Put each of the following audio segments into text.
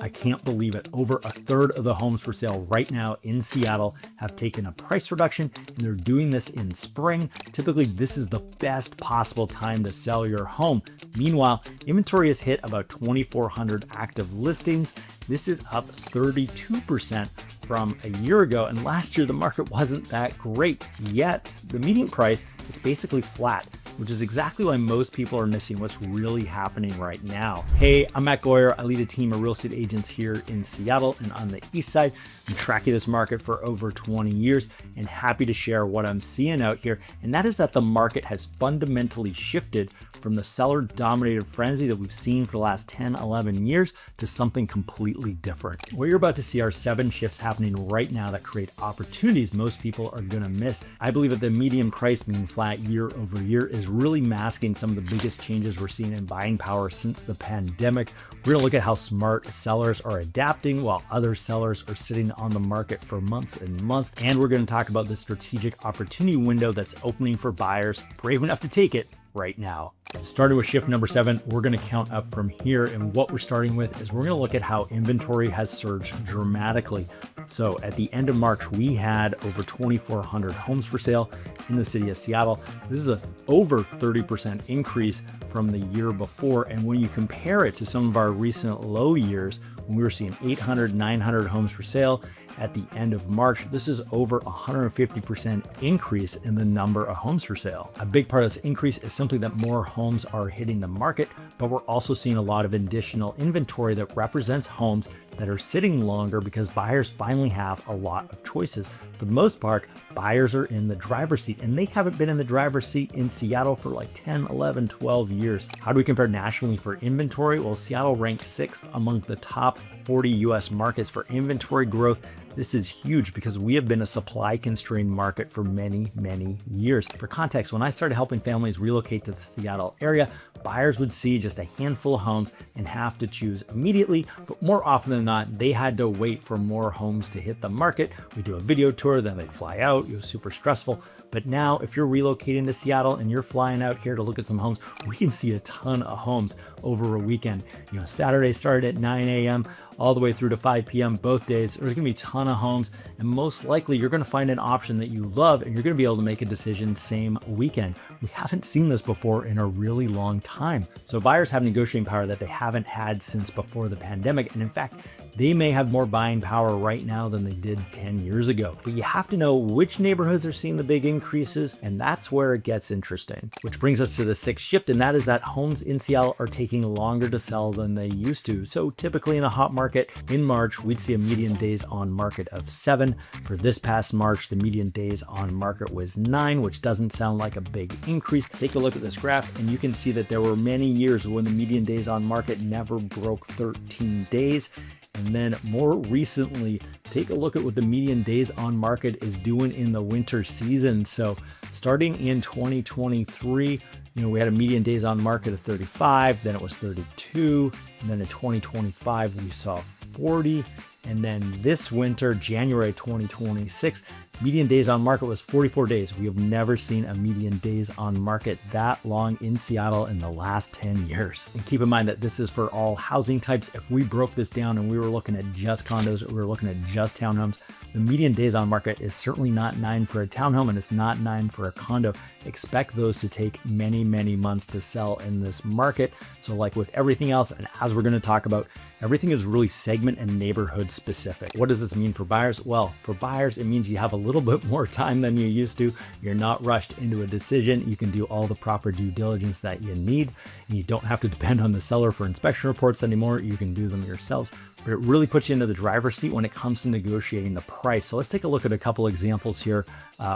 I can't believe it. Over a third of the homes for sale right now in Seattle have taken a price reduction, and they're doing this in spring. Typically, this is the best possible time to sell your home. Meanwhile, inventory has hit about 2,400 active listings. This is up 32% from a year ago, and last year the market wasn't that great. Yet the median price is basically flat, which is exactly why most people are missing what's really happening right now. Hey, I'm Matt Goyer. I lead a team of real estate agents here in Seattle and on the east side. I'm tracking this market for over 20 years and happy to share what I'm seeing out here. And that is that the market has fundamentally shifted from the seller-dominated frenzy that we've seen for the last 10, 11 years to something completely different. What you're about to see are 7 shifts happening right now that create opportunities most people are gonna miss. I believe that the median price being flat year over year is really masking some of the biggest changes we're seeing in buying power since the pandemic. We're gonna look at how smart sellers are adapting while other sellers are sitting on the market for months and months. And we're gonna talk about the strategic opportunity window that's opening for buyers brave enough to take it right now. Starting with shift number 7, we're going to count up from here. And what we're starting with is we're going to look at how inventory has surged dramatically. So at the end of March, we had over 2,400 homes for sale in the city of Seattle. This is a over 30% increase from the year before. And when you compare it to some of our recent low years, when we were seeing 800, 900 homes for sale at the end of March, this is over 150% increase in the number of homes for sale. A big part of this increase is simply that more homes are hitting the market, but we're also seeing a lot of additional inventory that represents homes that are sitting longer because buyers finally have a lot of choices. For the most part, buyers are in the driver's seat, and they haven't been in the driver's seat in Seattle for like 10, 11, 12 years. How do we compare nationally for inventory? Well, Seattle ranked 6th among the top 40 US markets for inventory growth. This is huge because we have been a supply constrained market for many, many years. For context, when I started helping families relocate to the Seattle area, buyers would see just a handful of homes and have to choose immediately, but more often than not, they had to wait for more homes to hit the market. We do a video tour, then they'd fly out. It was super stressful. But now if you're relocating to Seattle and you're flying out here to look at some homes, we can see a ton of homes over a weekend. You know, Saturday started at 9 a.m. all the way through to 5 p.m. both days. There's gonna be a ton of homes, and most likely you're gonna find an option that you love and you're gonna be able to make a decision same weekend. We haven't seen this before in a really long time. So buyers have negotiating power that they haven't had since before the pandemic. And in fact, they may have more buying power right now than they did 10 years ago. But you have to know which neighborhoods are seeing the big increases, and that's where it gets interesting. Which brings us to the 6th shift, and that is that homes in Seattle are taking longer to sell than they used to. So typically in a hot market in March, we'd see a median days on market of 7. For this past March, the median days on market was 9, which doesn't sound like a big increase. Take a look at this graph, and you can see that there were many years when the median days on market never broke 13 days. And then more recently, take a look at what the median days on market is doing in the winter season. So starting in 2023, we had a median days on market of 35, then it was 32, and then in 2025, we saw 40. And then this winter, January 2026, median days on market was 44 days. We have never seen a median days on market that long in Seattle in the last 10 years. And keep in mind that this is for all housing types. If we broke this down and we were looking at just condos, or we were looking at just townhomes, the median days on market is certainly not 9 for a townhome, and it's not 9 for a condo. Expect those to take many, many months to sell in this market. So like with everything else, and as we're going to talk about, everything is really segment and neighborhood specific. What does this mean for buyers? Well, for buyers, it means you have a little bit more time than you used to. You're not rushed into a decision. You can do all the proper due diligence that you need, and you don't have to depend on the seller for inspection reports anymore. You can do them yourselves. But it really puts you into the driver's seat when it comes to negotiating the price. So let's take a look at a couple examples here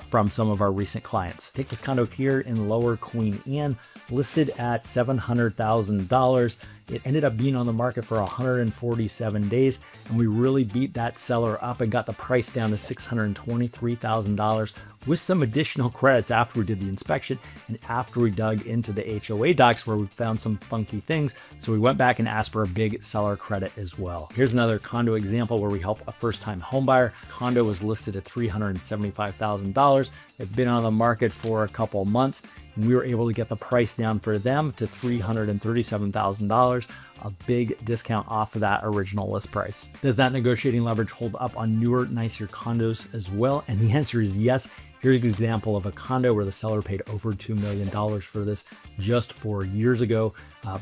from some of our recent clients. Take this condo here in Lower Queen Anne, listed at $700,000. It ended up being on the market for 147 days, and we really beat that seller up and got the price down to $623,000 with some additional credits after we did the inspection and after we dug into the HOA docs where we found some funky things. So we went back and asked for a big seller credit as well. Here's another condo example where we help a first-time homebuyer. Condo was listed at $375,000. It's been on the market for a couple months. and we were able to get the price down for them to $337,000, a big discount off of that original list price. Does that negotiating leverage hold up on newer, nicer condos as well? And the answer is yes. Here's an example of a condo where the seller paid over $2 million for this just 4 years ago,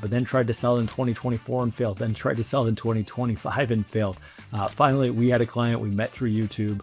but then tried to sell it in 2024 and failed, then tried to sell it in 2025 and failed. Finally, we had a client we met through YouTube,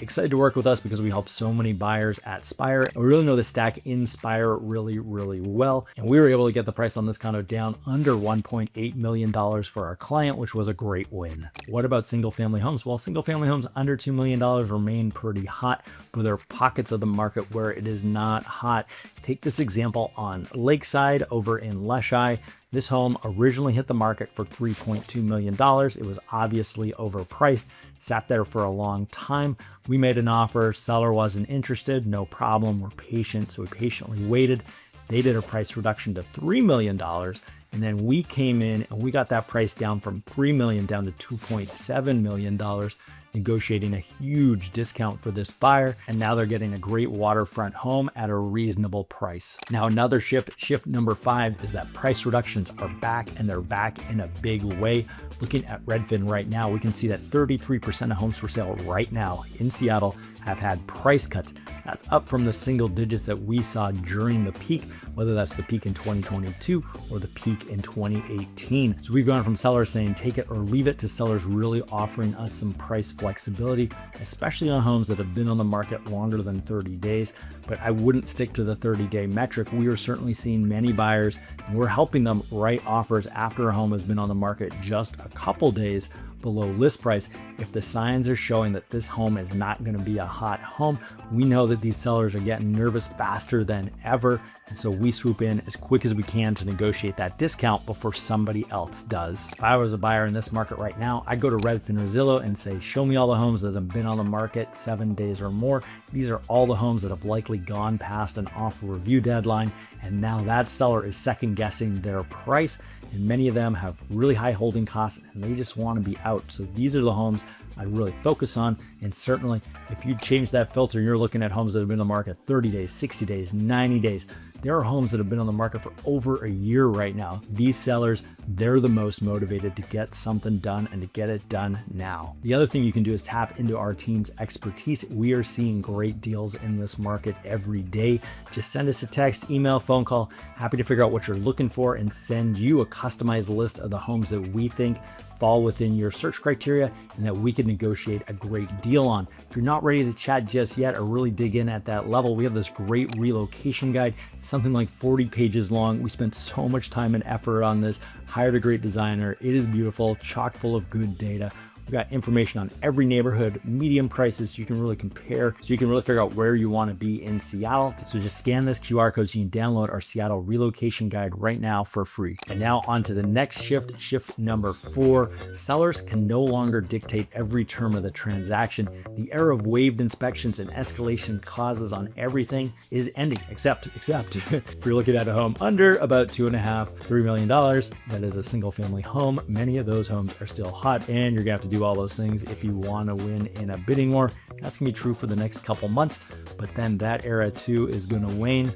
excited to work with us because we help so many buyers at Spire. And we really know the stack in Spire really, really well. And we were able to get the price on this condo down under $1.8 million for our client, which was a great win. What about single family homes? Well, single family homes under $2 million remain pretty hot, but there are pockets of the market where it is not hot. Take this example on Lakeside over in Leshai. This home originally hit the market for $3.2 million. It was obviously overpriced, sat there for a long time. We made an offer, seller wasn't interested, no problem, we're patient, so we patiently waited. They did a price reduction to $3 million, and then we came in and we got that price down from $3 million down to $2.7 million, negotiating a huge discount for this buyer, and now they're getting a great waterfront home at a reasonable price. Now, another shift number 5 is that price reductions are back, and they're back in a big way. Looking at Redmond right now, we can see that 33% of homes for sale right now in Seattle have had price cuts. That's up from the single digits that we saw during the peak, whether that's the peak in 2022 or the peak in 2018. So we've gone from sellers saying take it or leave it to sellers really offering us some price flexibility, especially on homes that have been on the market longer than 30 days. But I wouldn't stick to the 30-day metric. We are certainly seeing many buyers, and we're helping them write offers after a home has been on the market just a couple days below list price. If the signs are showing that this home is not going to be a hot home, we know that these sellers are getting nervous faster than ever. And so we swoop in as quick as we can to negotiate that discount before somebody else does. If I was a buyer in this market right now, I'd go to Redmond or Zillow and say, show me all the homes that have been on the market 7 days or more. These are all the homes that have likely gone past an offer review deadline. And now that seller is second guessing their price. And many of them have really high holding costs and they just want to be out. So these are the homes I'd really focus on. And certainly if you change that filter, you're looking at homes that have been on the market 30 days, 60 days, 90 days. There are homes that have been on the market for over a year right now. These sellers, they're the most motivated to get something done and to get it done now. The other thing you can do is tap into our team's expertise. We are seeing great deals in this market every day. Just send us a text, email, phone call. Happy to figure out what you're looking for and send you a customized list of the homes that we think fall within your search criteria and that we can negotiate a great deal on. If you're not ready to chat just yet or really dig in at that level, we have this great relocation guide, something like 40 pages long. We spent so much time and effort on this, hired a great designer. It is beautiful, chock full of good data. We've got information on every neighborhood, median prices, so you can really compare, so you can really figure out where you want to be in Seattle. So just scan this QR code so you can download our Seattle relocation guide right now for free. And now on to the next shift number 4. Sellers can no longer dictate every term of the transaction. The era of waived inspections and escalation clauses on everything is ending, except if you're looking at a home under about $2.5–3 million, that is a single family home. Many of those homes are still hot and you're gonna have to do all those things if you want to win in a bidding war. That's gonna be true for the next couple months, but then that era too is gonna wane.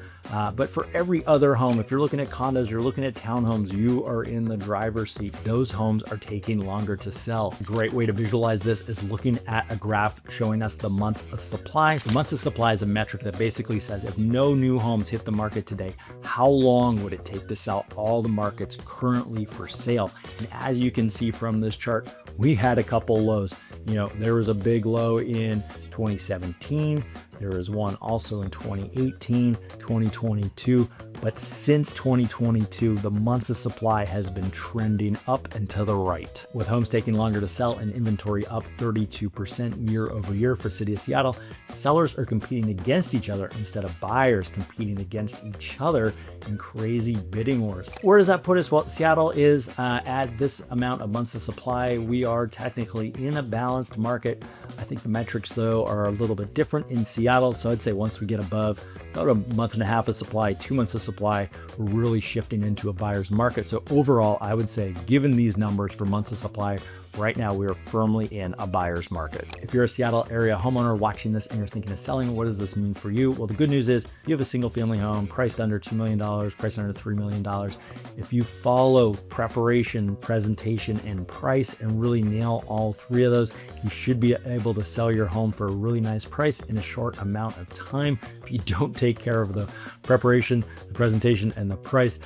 But for every other home, if you're looking at condos, you're looking at townhomes, you are in the driver's seat. Those homes are taking longer to sell. A great way to visualize this is looking at a graph showing us the months of supply. So months of supply is a metric that basically says if no new homes hit the market today, how long would it take to sell all the markets currently for sale? And as you can see from this chart, we had a couple lows. You know, there was a big low in 2017. There was one also in 2018, 2022. But since 2022, the months of supply has been trending up and to the right. With homes taking longer to sell and inventory up 32% year over year for City of Seattle, sellers are competing against each other instead of buyers competing against each other in crazy bidding wars. Where does that put us? Well, Seattle is at this amount of months of supply. We are technically in a balanced market. I think the metrics though are a little bit different in Seattle. So I'd say once we get above about a month and a half of supply, 2 months of supply, we're really shifting into a buyer's market. So overall, I would say given these numbers for months of supply, right now we are firmly in a buyer's market. If you're a Seattle area homeowner watching this and you're thinking of selling, what does this mean for you? Well, the good news is you have a single family home priced under $2 million, priced under $3 million. If you follow preparation, presentation, and price and really nail all three of those, you should be able to sell your home for a really nice price in a short amount of time. If you don't take care of the preparation, the presentation, and the price,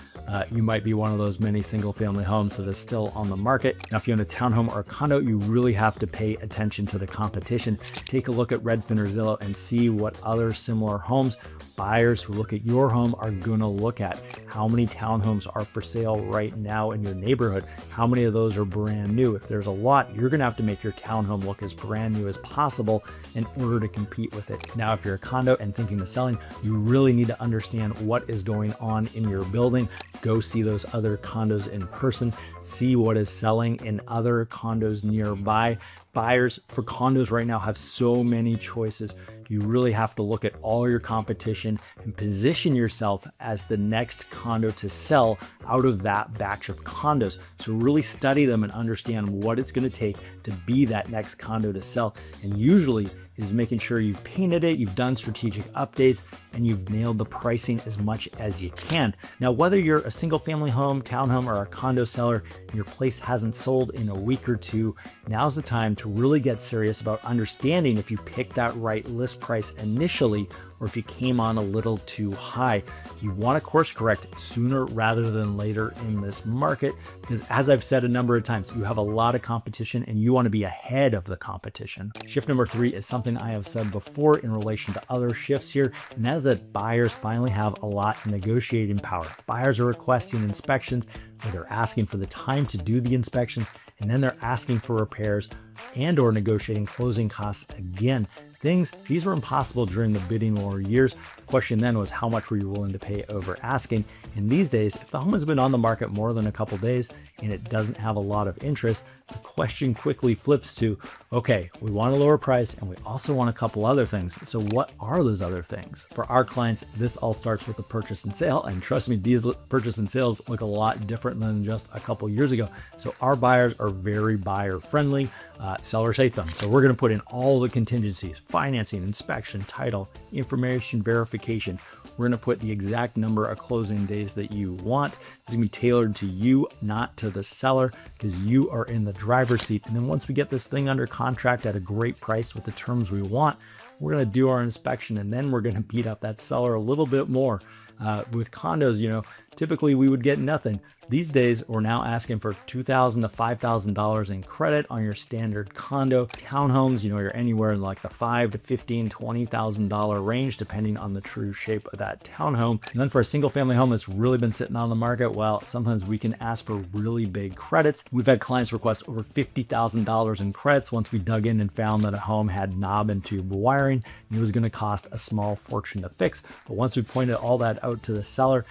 you might be one of those many single family homes that is still on the market. Now, if you own a townhome or a condo, you really have to pay attention to the competition. Take a look at Redmond or Zillow and see what other similar homes buyers who look at your home are going to look at. How many townhomes are for sale right now in your neighborhood? How many of those are brand new? If there's a lot, you're going to have to make your townhome look as brand new as possible in order to compete with it. Now, if you're a condo and thinking of selling, you really need to understand what is going on in your building. Go see those other condos in person, see what is selling in other condos nearby. Buyers for condos right now have so many choices. You really have to look at all your competition and position yourself as the next condo to sell out of that batch of condos. So really study them and understand what it's going to take to be that next condo to sell. And usually is making sure you've painted it, you've done strategic updates, and you've nailed the pricing as much as you can. Now, whether you're a single family home, townhome, or a condo seller, and your place hasn't sold in a week or two, now's the time to really get serious about understanding if you picked that right list price initially or if you came on a little too high. You want to course correct sooner rather than later in this market, because as I've said a number of times, you have a lot of competition and you want to be ahead of the competition. Shift number 3 is something I have said before in relation to other shifts here, and that is that buyers finally have a lot of negotiating power. Buyers are requesting inspections, or they're asking for the time to do the inspection, and then they're asking for repairs and or negotiating closing costs again. These were impossible during the bidding war years. The question then was, how much were you willing to pay over asking? And these days, if the home has been on the market more than a couple days and it doesn't have a lot of interest, the question quickly flips to, okay, we want a lower price and we also want a couple other things. So what are those other things? For our clients, this all starts with the purchase and sale. And trust me, these purchase and sales look a lot different than just a couple years ago. So our buyers are very buyer friendly. Sellers hate them. So we're going to put in all the contingencies: financing, inspection, title, information verification. We're going to put the exact number of closing days that you want. It's going to be tailored to you, not to the seller, because you are in the driver's seat. And then once we get this thing under contract at a great price with the terms we want, we're going to do our inspection, and then we're going to beat up that seller a little bit more. With condos, typically we would get nothing. These days, we're now asking for $2,000 to $5,000 in credit on your standard condo. Townhomes, you're anywhere in like the $5,000 to $15,000, $20,000 range, depending on the true shape of that townhome. And then for a single family home that's really been sitting on the market, well, sometimes we can ask for really big credits. We've had clients request over $50,000 in credits once we dug in and found that a home had knob and tube wiring, and it was going to cost a small fortune to fix. But once we pointed all that out to the seller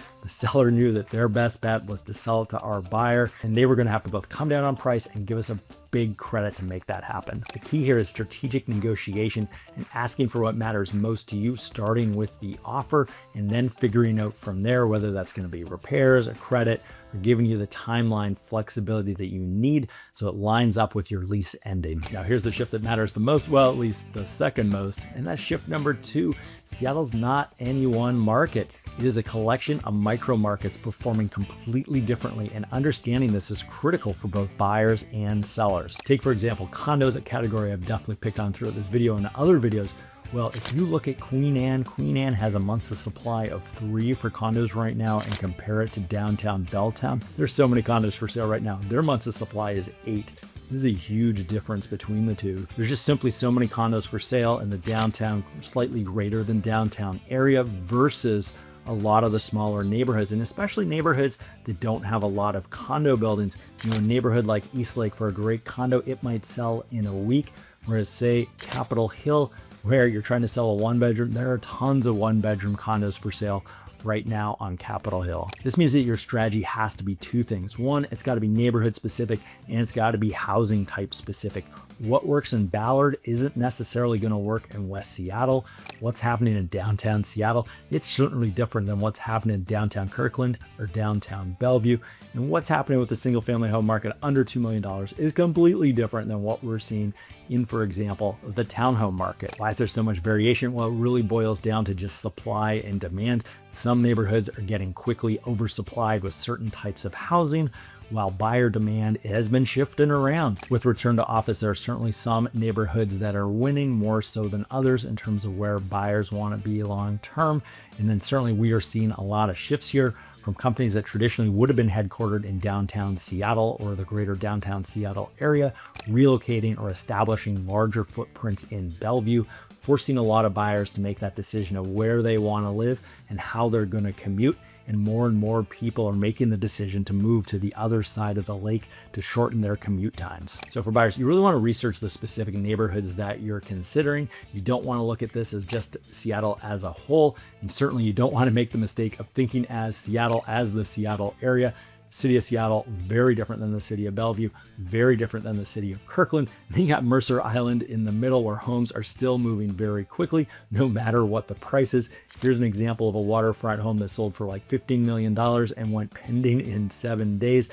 knew that their best bet was to sell it to our buyer, and they were going to have to both come down on price and give us a big credit to make that happen. The key here is strategic negotiation and asking for what matters most to you, starting with the offer and then figuring out from there whether that's going to be repairs, a credit, or giving you the timeline flexibility that you need so it lines up with your lease ending. Now, here's the shift that matters the most, well, at least the second most, and that's shift number 2. Seattle's not any one market. It is a collection of micro markets performing completely differently, and understanding this is critical for both buyers and sellers. Take, for example, condos, a category I've definitely picked on throughout this video and other videos. Well, if you look at Queen Anne has a month's supply of 3 for condos right now, and compare it to downtown Belltown. There's so many condos for sale right now. Their month's supply is 8. This is a huge difference between the two. There's just simply so many condos for sale in the downtown, slightly greater than downtown area versus a lot of the smaller neighborhoods, and especially neighborhoods that don't have a lot of condo buildings. A neighborhood like Eastlake, for a great condo, it might sell in a week, whereas say Capitol Hill, where you're trying to sell a 1-bedroom, there are tons of 1-bedroom condos for sale right now on Capitol Hill. This means that your strategy has to be two things. One, it's got to be neighborhood specific, and it's got to be housing type specific. What works in Ballard isn't necessarily going to work in West Seattle. What's happening in downtown Seattle, it's certainly different than what's happening in downtown Kirkland or downtown Bellevue. And what's happening with the single family home market under $2 million is completely different than what we're seeing in, for example, the townhome market. Why is there so much variation? Well, it really boils down to just supply and demand. Some neighborhoods are getting quickly oversupplied with certain types of housing, while buyer demand has been shifting around. With return to office, there are certainly some neighborhoods that are winning more so than others in terms of where buyers want to be long term. And then certainly we are seeing a lot of shifts here from companies that traditionally would have been headquartered in downtown Seattle or the greater downtown Seattle area, relocating or establishing larger footprints in Bellevue, forcing a lot of buyers to make that decision of where they want to live and how they're going to commute. And more people are making the decision to move to the other side of the lake to shorten their commute times. So for buyers, you really want to research the specific neighborhoods that you're considering. You don't want to look at this as just Seattle as a whole. And certainly you don't want to make the mistake of thinking as Seattle as the Seattle area. City of Seattle, very different than the city of Bellevue, very different than the city of Kirkland. And then you got Mercer Island in the middle where homes are still moving very quickly, no matter what the price is. Here's an example of a waterfront home that sold for like $15 million and went pending in 7 days.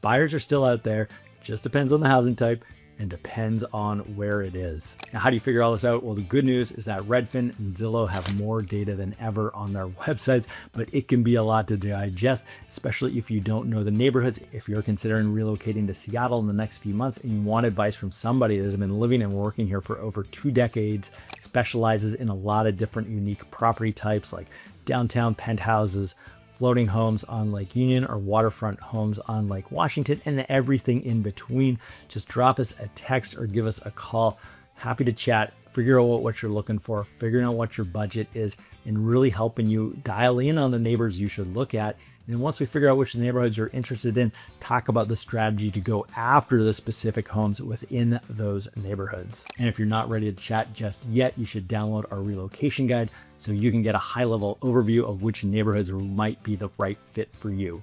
Buyers are still out there, just depends on the housing type and depends on where it is. Now, how do you figure all this out? Well, the good news is that Redfin and Zillow have more data than ever on their websites, but it can be a lot to digest, especially if you don't know the neighborhoods. If you're considering relocating to Seattle in the next few months and you want advice from somebody that has been living and working here for over 2 decades, specializes in a lot of different unique property types like downtown penthouses, floating homes on Lake Union, or waterfront homes on Lake Washington, and everything in between, just drop us a text or give us a call. Happy to chat, figure out what you're looking for, figuring out what your budget is, and really helping you dial in on the neighbors you should look at. And once we figure out which neighborhoods you're interested in, talk about the strategy to go after the specific homes within those neighborhoods. And if you're not ready to chat just yet, you should download our relocation guide so you can get a high-level overview of which neighborhoods might be the right fit for you.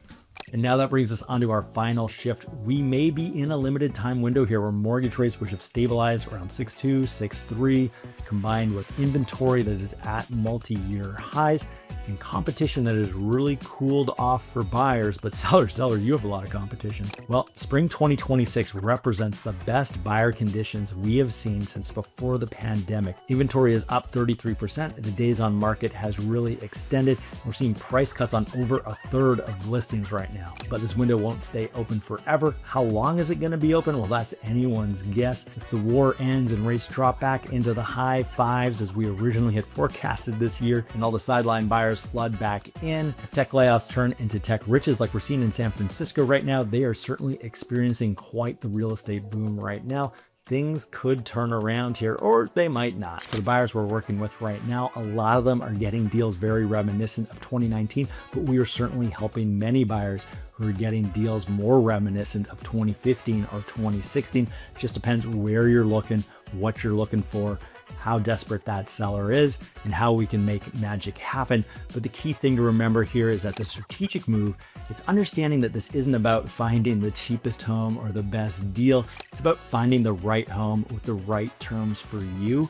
And now that brings us onto our final shift. We may be in a limited time window here where mortgage rates, which have stabilized around 6.2, 6.3, combined with inventory that is at multi-year highs and competition that has really cooled off for buyers, but sellers, you have a lot of competition. Well, spring 2026 represents the best buyer conditions we have seen since before the pandemic. Inventory is up 33%. The days on market has really extended. We're seeing price cuts on over a third of listings right now, but this window won't stay open forever. How long is it going to be open? Well, that's anyone's guess. If the war ends and rates drop back into the high fives as we originally had forecasted this year, and all the sideline buyers flood back in, if tech layoffs turn into tech riches like we're seeing in San Francisco right now, they are certainly experiencing quite the real estate boom right now. Things could turn around here, or they might not. For the buyers we're working with right now, a lot of them are getting deals very reminiscent of 2019, but we are certainly helping many buyers who are getting deals more reminiscent of 2015 or 2016. Just depends where you're looking, what you're looking for, how desperate that seller is, and how we can make magic happen. But the key thing to remember here is that the strategic move, it's understanding that this isn't about finding the cheapest home or the best deal. It's about finding the right home with the right terms for you.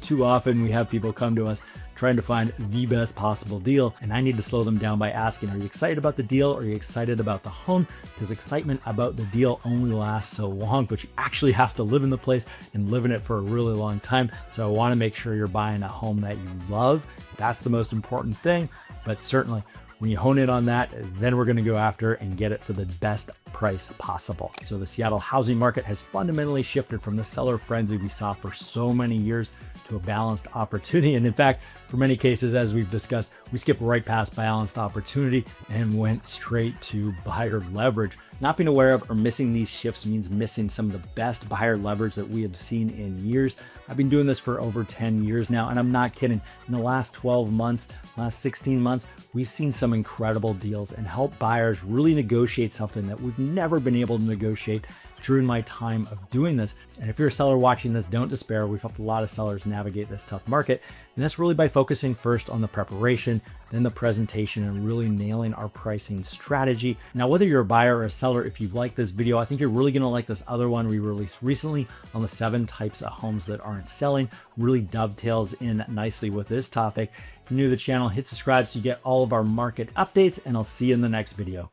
Too often we have people come to us trying to find the best possible deal, and I need to slow them down by asking, are you excited about the deal, or are you excited about the home? Because excitement about the deal only lasts so long, but you actually have to live in the place and live in it for a really long time. So I want to make sure you're buying a home that you love. That's the most important thing. But certainly when you hone in on that, then we're going to go after and get it for the best price possible. So the Seattle housing market has fundamentally shifted from the seller frenzy we saw for so many years to a balanced opportunity. And in fact, for many cases, as we've discussed, we skipped right past balanced opportunity and went straight to buyer leverage. Not being aware of or missing these shifts means missing some of the best buyer leverage that we have seen in years. I've been doing this for over 10 years now, and I'm not kidding. In the last 12 months, last 16 months, we've seen some incredible deals and help buyers really negotiate something that we've never been able to negotiate during my time of doing this. And if you're a seller watching this, don't despair. We've helped a lot of sellers navigate this tough market. And that's really by focusing first on the preparation, then the presentation, and really nailing our pricing strategy. Now, whether you're a buyer or a seller, if you've liked this video, I think you're really gonna like this other one we released recently on the 7 types of homes that aren't selling. Really dovetails in nicely with this topic. If you're new to the channel, hit subscribe so you get all of our market updates, and I'll see you in the next video.